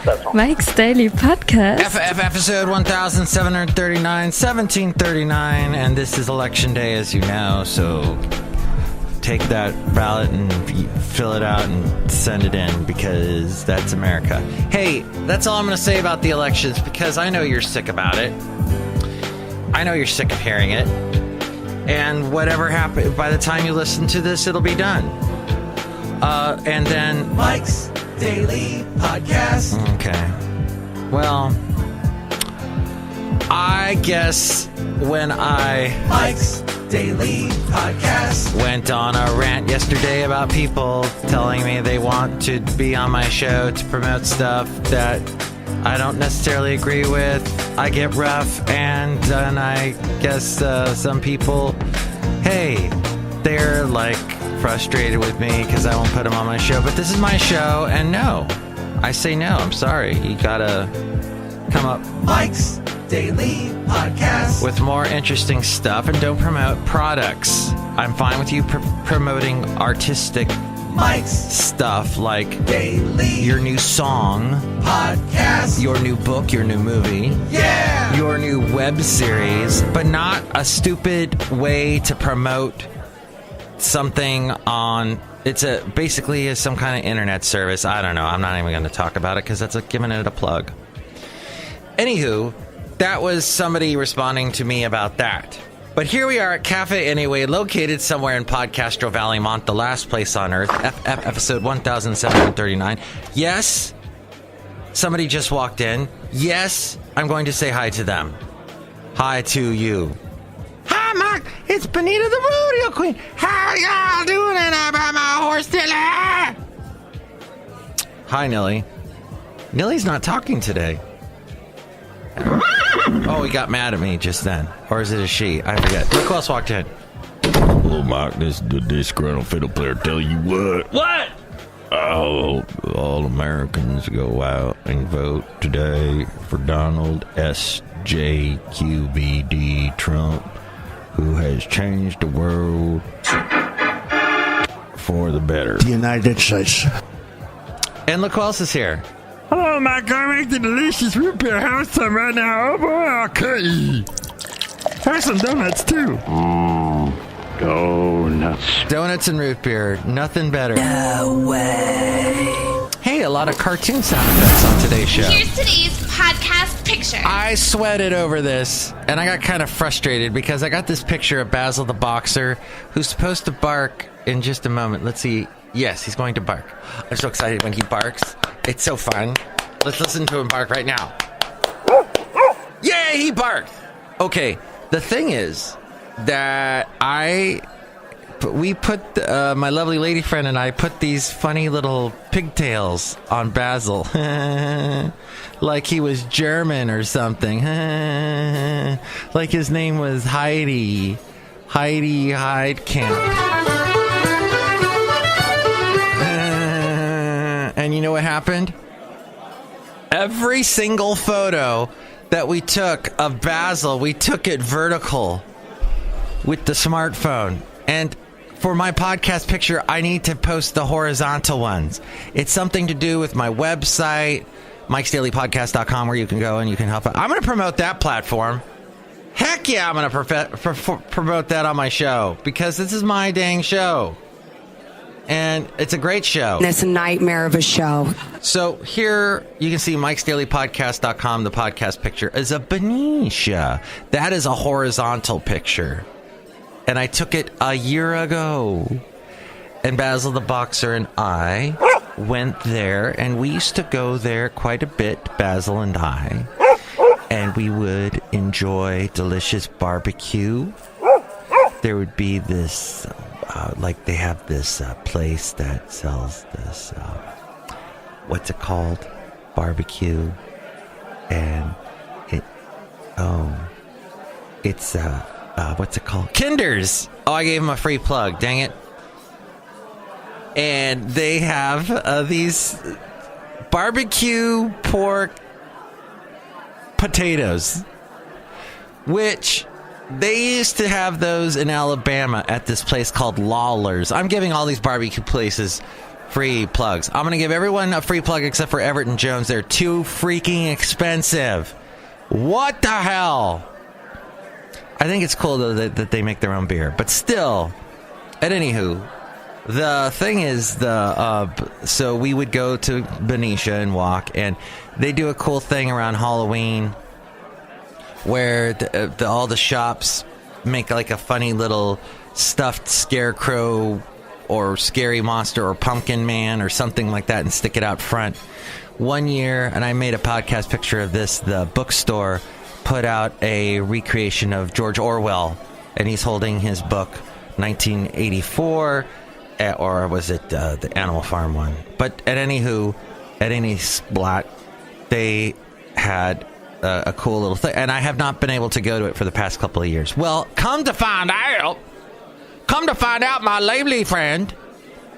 Not that song. Mike's Daily Podcast. Episode 1739, and this is election day, as you know, so take that ballot and fill it out and send it in, because that's America. Hey, that's all I'm going to say about the elections, because I know you're sick about it. I know you're sick of hearing it. And whatever happens, by the time you listen to this, it'll be done. And then Mike's Daily Podcast. Okay. Well, I guess when Mike's Daily Podcast went on a rant yesterday about people telling me they want to be on my show to promote stuff that I don't necessarily agree with, I get rough, and then I guess some people, hey, they're like frustrated with me because I won't put them on my show. But this is my show, and no, I say no. I'm sorry. You gotta come up Mike's Daily Podcast with more interesting stuff, and don't promote products. I'm fine with you promoting artistic Mike's stuff like Daily your new song, Podcast, your new book, your new movie, yeah, your new web series, but not a stupid way to promote something on. It's basically some kind of internet service. I don't know. I'm not even going to talk about it because that's like giving it a plug. Anywho, that was somebody responding to me about that. But here we are at Cafe Anyway, located somewhere in Podcastro Valley, Mont, the last place on earth, episode 1739. Yes, somebody just walked in. Yes, I'm going to say hi to them. Hi to you. Hi, Mark. It's Benita the Rodeo Queen. How y'all doing about my horse, Nilly? Hi, Nilly. Nilly's not talking today. Oh, he got mad at me just then. Or is it a she? I forget. Look who else walked in. Hello, Mark. This is the Disgruntled Fiddle Player. Tell you what. What? Oh, all Americans go out and vote today for Donald S.J.Q.B.D. Trump, who has changed the world for the better. The United States. And look who else is here. Hello, Mark. I make the delicious root beer house time right now. Oh, boy, okay. Have some donuts, too. Donuts. Donuts and root beer. Nothing better. No way. Hey, a lot of cartoon sound effects on today's show. Here's today's podcast picture. I sweated over this, and I got kind of frustrated because I got this picture of Basil the boxer, who's supposed to bark in just a moment. Let's see. Yes, he's going to bark. I'm so excited when he barks. It's so fun. Let's listen to him bark right now. Yay, he barked. Okay, the thing is that we put, my lovely lady friend and I put these funny little pigtails on Basil. Like he was German or something. Like his name was Heidi Heidkamp. And you know what happened? Every single photo that we took of Basil, we took it vertical with the smartphone. And for my podcast picture, I need to post the horizontal ones. It's something to do with my website, MIKEs-DAILY-PODCAST.com, where you can go and you can help out. I'm going to promote that platform. Heck yeah, I'm going to promote that on my show, because this is my dang show. And it's a great show. It's a nightmare of a show. So here you can see MIKEs-DAILY-PODCAST.com. The podcast picture is a Benicia. That is a horizontal picture. And I took it a year ago. And Basil the boxer and I went there. And we used to go there quite a bit, Basil and I. And we would enjoy delicious barbecue. There would be this... like they have this place that sells this, what's it called? Barbecue. And it's what's it called? Kinder's. Oh, I gave them a free plug. Dang it. And they have these barbecue pork potatoes, which... They used to have those in Alabama at this place called Lawler's. I'm giving all these barbecue places free plugs. I'm going to give everyone a free plug except for Everett and Jones. They're too freaking expensive. What the hell? I think it's cool, though, that they make their own beer. But still, at anywho, the thing is, so we would go to Benicia and walk, and they do a cool thing around Halloween where all the shops make like a funny little stuffed scarecrow or scary monster or pumpkin man or something like that and stick it out front. One year, and I made a podcast picture of this, the bookstore put out a recreation of George Orwell, and he's holding his book 1984, or was it the Animal Farm one? But at any splat, they had a cool little thing, and I have not been able to go to it for the past couple of years. Well, come to find out, my lovely friend,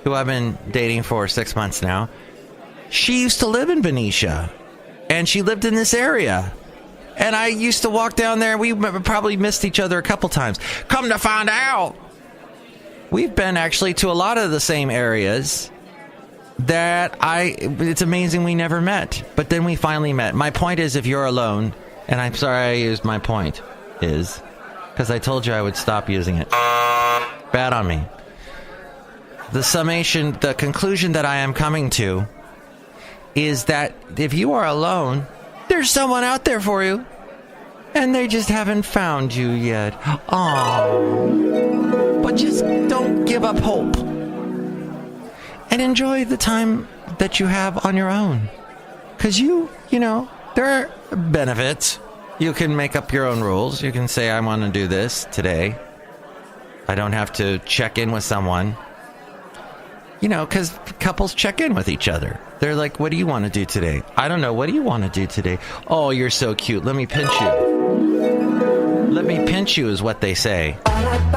who I've been dating for 6 months now, she used to live in Benicia, and she lived in this area. And I used to walk down there, and we probably missed each other a couple times. Come to find out, we've been actually to a lot of the same areas that it's amazing we never met. But then we finally met. My point is, if you're alone, and I'm sorry I used my point, is because I told you I would stop using it. Bad on me. The conclusion that I am coming to is that if you are alone, there's someone out there for you, and they just haven't found you yet. Aww. But just don't give up hope. And enjoy the time that you have on your own. Because you know, there are benefits. You can make up your own rules. You can say, I want to do this today. I don't have to check in with someone. You know, because couples check in with each other. They're like, what do you want to do today? I don't know. What do you want to do today? Oh, you're so cute. Let me pinch you. Let me pinch you is what they say. I'm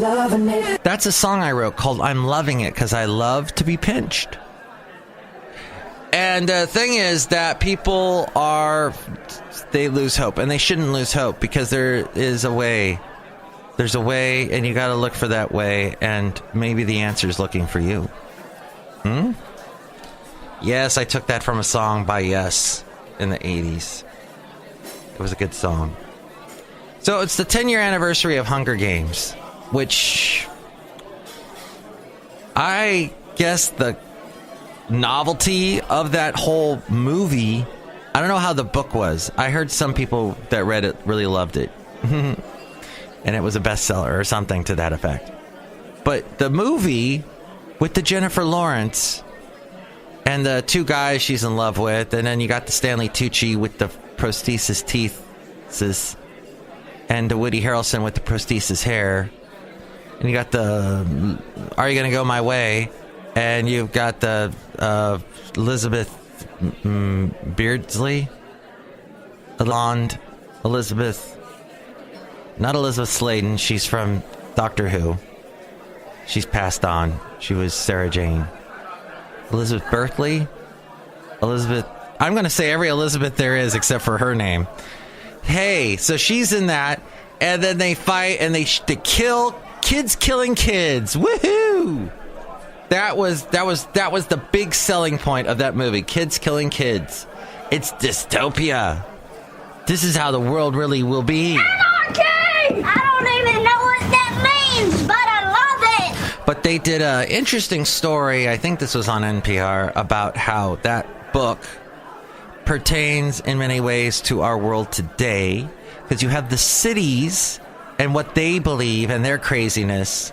loving it. That's a song I wrote called I'm Loving It because I love to be pinched. And the thing is that people they lose hope. And they shouldn't lose hope because there is a way. There's a way, and you got to look for that way, and maybe the answer is looking for you. Yes, I took that from a song by Yes in the 80s. It was a good song. So it's the 10-year anniversary of Hunger Games, which I guess the novelty of that whole movie, I don't know how the book was. I heard some people that read it really loved it. And it was a bestseller or something to that effect. But the movie with the Jennifer Lawrence and the two guys she's in love with, and then you got the Stanley Tucci with the prosthesis teeth, and the Woody Harrelson with the prosthesis hair, and you got the Are You Gonna Go My Way, and you've got the Elizabeth Beardsley, blonde Elizabeth. Not Elizabeth Sladen. She's from Doctor Who. She's passed on. She was Sarah Jane. Elizabeth Berkley? Elizabeth... I'm going to say every Elizabeth there is except for her name. Hey, so she's in that, and then they fight, and they kill kids killing kids. Woohoo! That was the big selling point of that movie. Kids killing kids. It's dystopia. This is how the world really will be. I don't even know what that means, but I love it. But they did an interesting story, I think this was on NPR, about how that book pertains in many ways to our world today. Because you have the cities and what they believe and their craziness,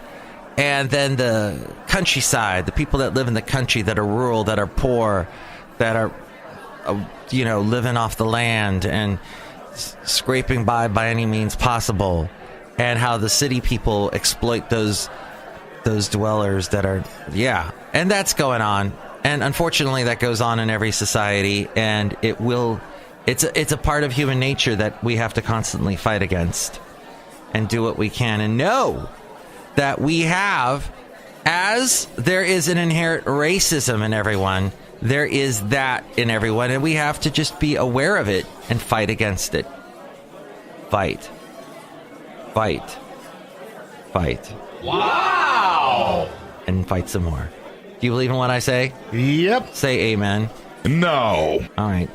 and then the countryside, the people that live in the country that are rural, that are poor, that are, living off the land and scraping by any means possible, and how the city people exploit those dwellers that are, and that's going on, and unfortunately that goes on in every society, and it's a part of human nature that we have to constantly fight against and do what we can, and know that we have, as there is an inherent racism in everyone, there is that in everyone, and we have to just be aware of it and fight against it. Fight. Fight. Fight. Wow! and fight some more. Do you believe in what I say? Yep. Say amen. No. All right.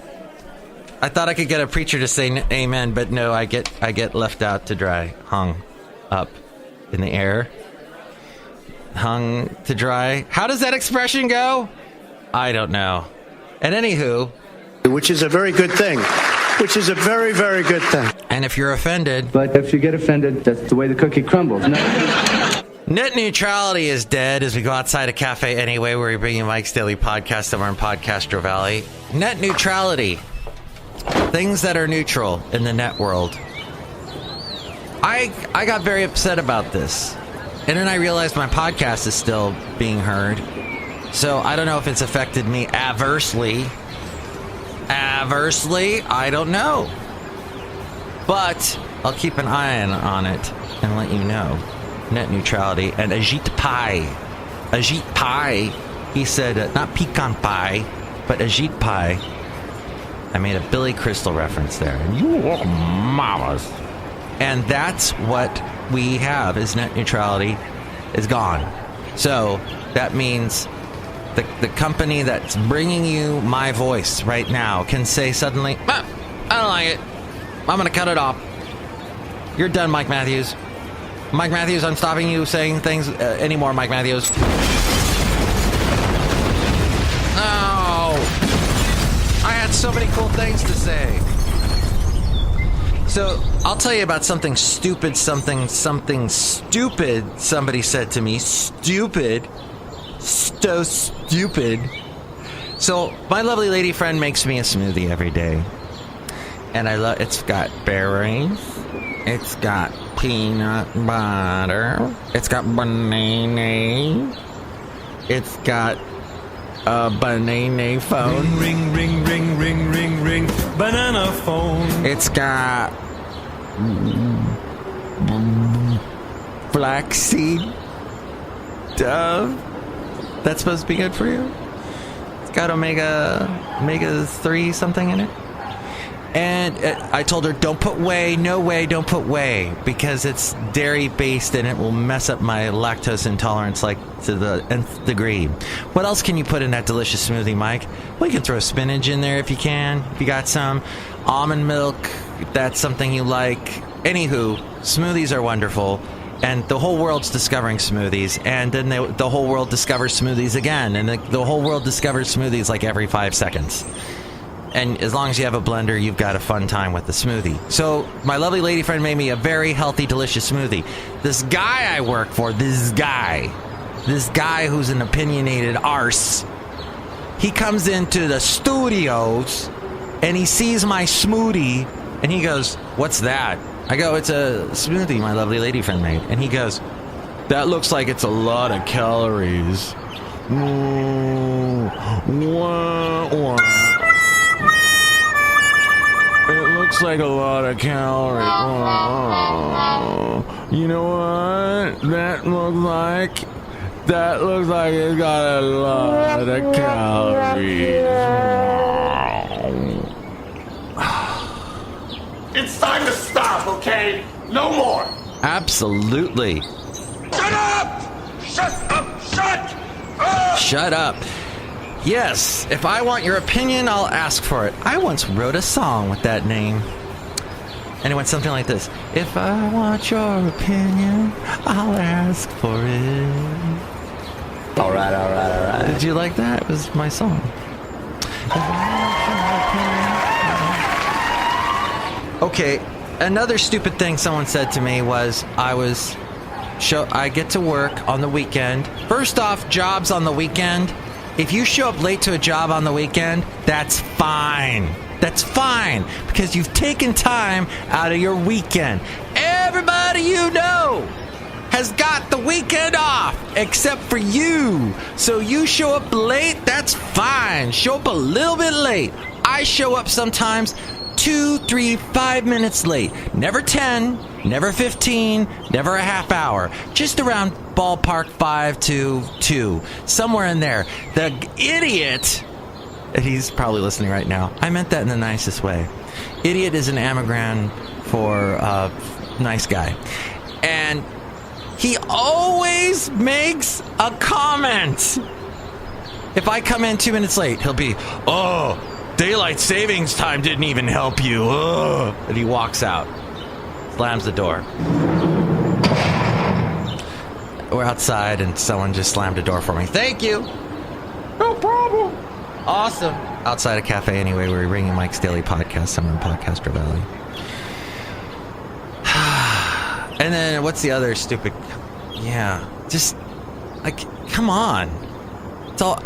I thought I could get a preacher to say amen, but no, I get left out to dry, hung up in the air. Hung to dry. How does that expression go? I don't know. And anywho, which is a very good thing. Which is a very, very good thing. And if you're offended, but if you get offended, that's the way the cookie crumbles. Net neutrality is dead as we go outside a cafe anyway, where we bring you Mike's Daily Podcast over in Podcastro Valley. Net neutrality. Things that are neutral in the net world. I got very upset about this. And then I realized my podcast is still being heard. So I don't know if it's affected me adversely. Adversely, I don't know. But I'll keep an eye on it and let you know. Net neutrality. And Ajit Pai, he said, not pecan pie, but Ajit Pai. I made a Billy Crystal reference there. And you mamas. And that's what we have, is net neutrality is gone. So that means the company that's bringing you my voice right now can say suddenly, I don't like it. I'm going to cut it off. You're done, Mike Matthews. Mike Matthews, I'm stopping you saying things anymore, Mike Matthews. Oh, I had so many cool things to say. So I'll tell you about something stupid somebody said to me. Stupid. So stupid. So my lovely lady friend makes me a smoothie every day. And I love, it's got berries. It's got peanut butter. It's got banana. It's got a banana phone. Ring, ring, ring, ring, ring, ring, banana phone. It's got flaxseed dove. That's supposed to be good for you. It's got omega-3 something in it. And I told her, don't put whey, no whey, don't put whey, because it's dairy-based and it will mess up my lactose intolerance like to the nth degree. What else can you put in that delicious smoothie, Mike? Well, you can throw spinach in there if you can, if you got some. Almond milk, if that's something you like. Anywho, smoothies are wonderful. And the whole world's discovering smoothies, and then the whole world discovers smoothies again, and the whole world discovers smoothies like every 5 seconds. And as long as you have a blender, you've got a fun time with the smoothie. So my lovely lady friend made me a very healthy, delicious smoothie. This guy I work for, this guy who's an opinionated arse, he comes into the studios, and he sees my smoothie, and he goes, "What's that?" I go, "It's a smoothie my lovely lady friend made." And he goes, "That looks like it's a lot of calories." It looks like a lot of calories. You know what? That looks like it's got a lot of calories. It's time to stop, okay? No more. Absolutely. Shut up! Shut up! Shut up! Shut up. Yes, if I want your opinion, I'll ask for it. I once wrote a song with that name. And it went something like this. If I want your opinion, I'll ask for it. All right. Did you like that? It was my song. Okay, another stupid thing someone said to me was I get to work on the weekend. First off, jobs on the weekend. If you show up late to a job on the weekend, that's fine. That's fine, because you've taken time out of your weekend. Everybody you know has got the weekend off, except for you. So you show up late, that's fine. Show up a little bit late. I show up sometimes 2, 3, 5 minutes late. Never 10, never 15, never a half hour. Just around ballpark 5 to 2. Somewhere in there. The idiot, and he's probably listening right now. I meant that in the nicest way. Idiot is an anagram for nice guy. And He always makes a comment. If I come in 2 minutes late, he'll be, oh, daylight savings time didn't even help you. Oh. And he walks out, slams the door. We're outside and someone just slammed the door for me. Thank you. No problem. Awesome. Outside a cafe anyway, we're ringing Mike's Daily Podcast, somewhere in Podcaster Valley. And then what's the other stupid... Yeah, just... like, come on.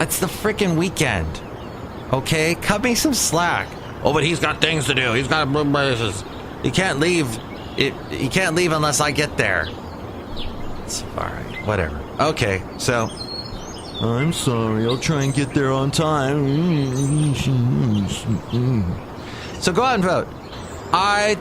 It's the freaking weekend. Okay? Cut me some slack. Oh, but he's got things to do. He's got... He can't leave. He can't leave unless I get there. It's alright. Whatever. Okay, so... I'm sorry. I'll try and get there on time. So go out and vote. I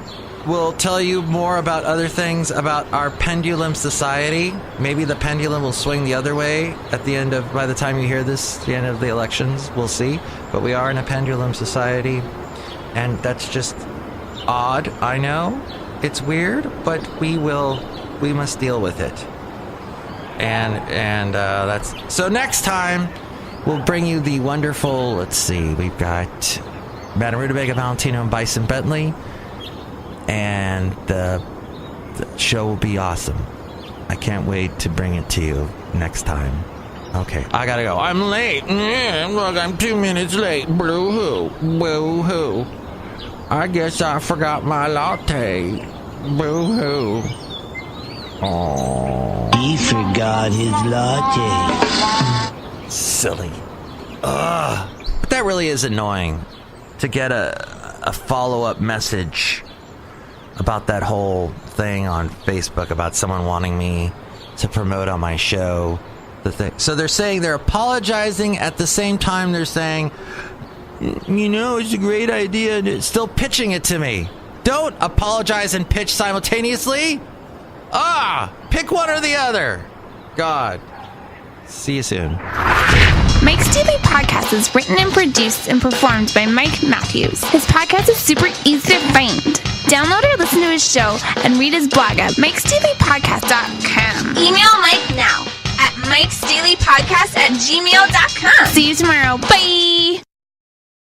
will tell you more about other things about our pendulum society. Maybe the pendulum will swing the other way by the time you hear this, the end of the elections. We'll see. But we are in a pendulum society, and that's just odd. I know. It's weird, but we must deal with it. And that's... So next time, we'll bring you the wonderful... Let's see. We've got Madame Rootabega, Valentino, and Bison Bentley. And the show will be awesome. I can't wait to bring it to you next time. Okay, I gotta go. I'm late. Look, I'm 2 minutes late. Boo-hoo. Boo-hoo. I guess I forgot my latte. Boo-hoo. Oh. He forgot his latte. Silly. Ugh. But that really is annoying to get a follow-up message about that whole thing on Facebook about someone wanting me to promote on my show. So they're saying they're apologizing at the same time they're saying, it's a great idea, and it's still pitching it to me. Don't apologize and pitch simultaneously. Pick one or the other. God. See you soon. Mike's Daily Podcast is written and produced and performed by Mike Matthews. His podcast is super easy to find. Download or listen to his show and read his blog at MIKEs-DAILY-PODCAST.com. Email Mike now at MIKEs-DAILY-PODCAST@gmail.com. See you tomorrow. Bye!